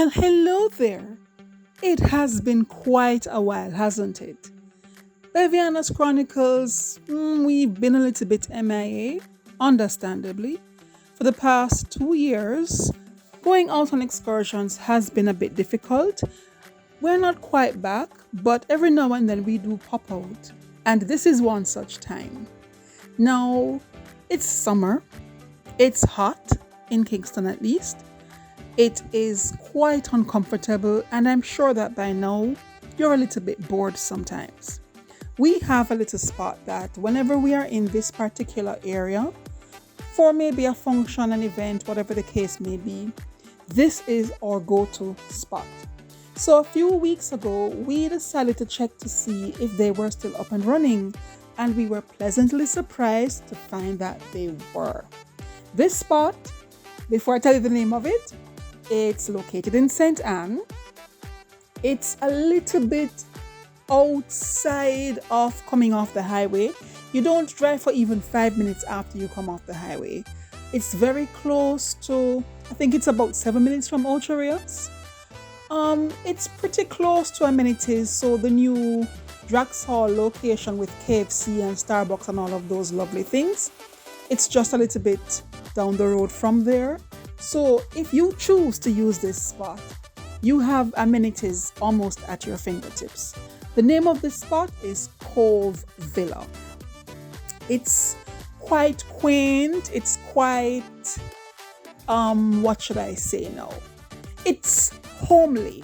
Well, hello there. It has been quite a while, hasn't it? Bevianas Chronicles, we've been a little bit MIA, understandably. For the past 2 years, going out on excursions has been a bit difficult. We're not quite back, but every now and then we do pop out. And this is one such time. Now, it's summer, it's hot, in Kingston at least. It is quite uncomfortable, and I'm sure that by now you're a little bit bored sometimes. We have a little spot that whenever we are in this particular area, for maybe a function, an event, whatever the case may be, this is our go-to spot. So a few weeks ago, we decided to check to see if they were still up and running, and we were pleasantly surprised to find that they were. This spot, before I tell you the name of it, it's located in St. Anne. It's a little bit outside of coming off the highway. You don't drive for even 5 minutes after you come off the highway. It's very close to, I think it's about 7 minutes from Ultra Rios. It's pretty close to amenities, so the new Draxhall location with KFC and Starbucks and all of those lovely things. It's just a little bit down the road from there. So if you choose to use this spot, you have amenities almost at your fingertips. The name of this spot is Cove Villa. It's quite quaint. It's quite, what should I say now? It's homely.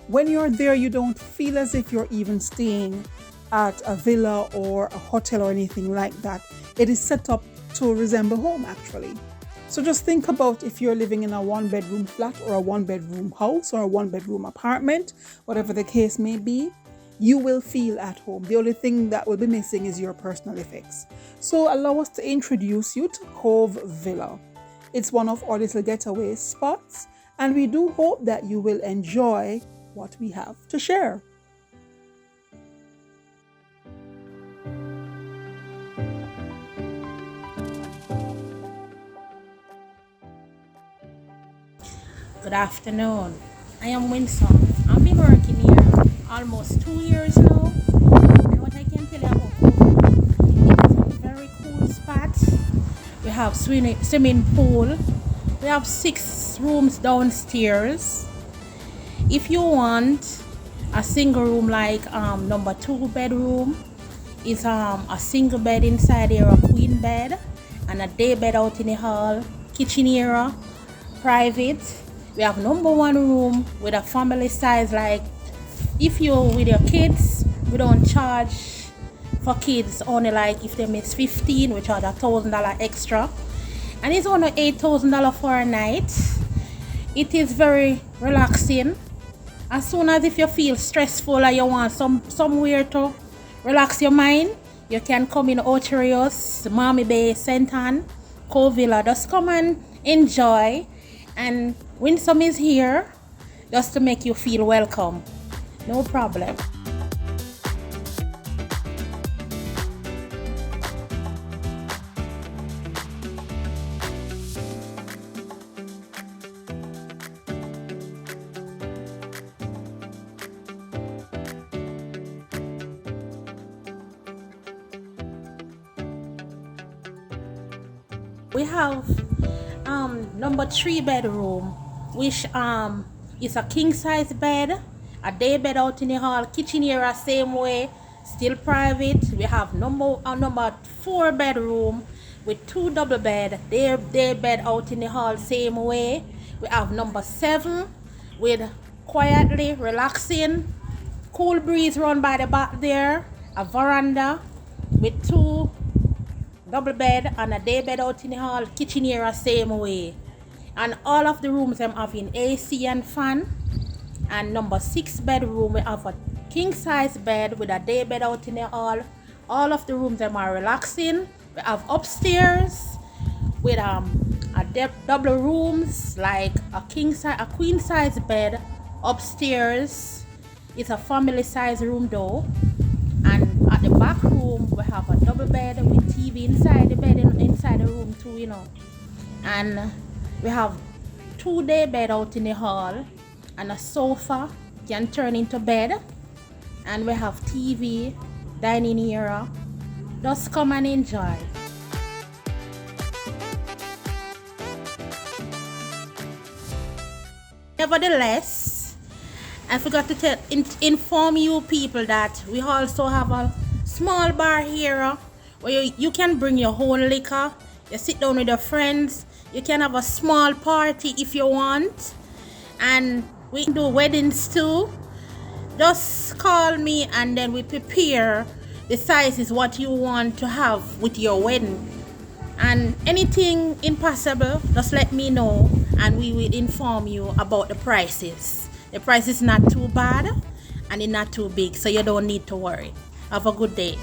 When you're there, you don't feel as if you're even staying at a villa or a hotel or anything like that. It is set up to resemble home, actually. So just think about if you're living in a one-bedroom flat or a one-bedroom house or a one-bedroom apartment, whatever the case may be, you will feel at home. The only thing that will be missing is your personal effects. So allow us to introduce you to Cove Villa. It's one of our little getaway spots, and we do hope that you will enjoy what we have to share. Good afternoon. I am Winsome. I've been working here almost 2 years now. And what I can tell you about Cove, it is a very cool spot. We have swimming pool. We have 6 rooms downstairs. If you want a single room like number 2 bedroom, is a single bed inside here, a queen bed, and a day bed out in the hall, kitchen area, private. We have number 1 room with a family size, like if you're with your kids, we don't charge for kids, only like if they miss 15, we charge $1,000 extra. And it's only $8,000 for a night. It is very relaxing. As soon as if you feel stressful or you want somewhere to relax your mind, you can come in Ocherios, Mammee Bay, St. Anne, Cove Villa. Just come and enjoy. And Winsome is here just to make you feel welcome. No problem. We have number 3 bedroom, which is a king size bed, a day bed out in the hall, kitchen area same way, still private. We have number 4 bedroom with 2 double bed, day bed out in the hall same way. We have number 7 with quietly relaxing, cool breeze run by the back there, a veranda with 2 double bed and a day bed out in the hall, kitchen area same way. And all of the rooms I'm having AC and fan. And number 6 bedroom, we have a king size bed with a day bed out in the hall. All of the rooms them are relaxing. We have upstairs with double rooms, like a queen size bed upstairs. It's a family size room though. And at the back room, we have a double bed with TV inside the bed, inside the room too, And we have 2 day bed out in the hall and a sofa can turn into bed, and we have TV, dining area. Just come and enjoy. Nevertheless, I forgot to inform you people that we also have a small bar here where you can bring your own liquor. You sit down with your friends. You can have a small party if you want. And we do weddings too. Just call me and then we prepare the sizes what you want to have with your wedding. And anything impossible, just let me know and we will inform you about the prices. The price is not too bad and it's not too big, so you don't need to worry. Have a good day.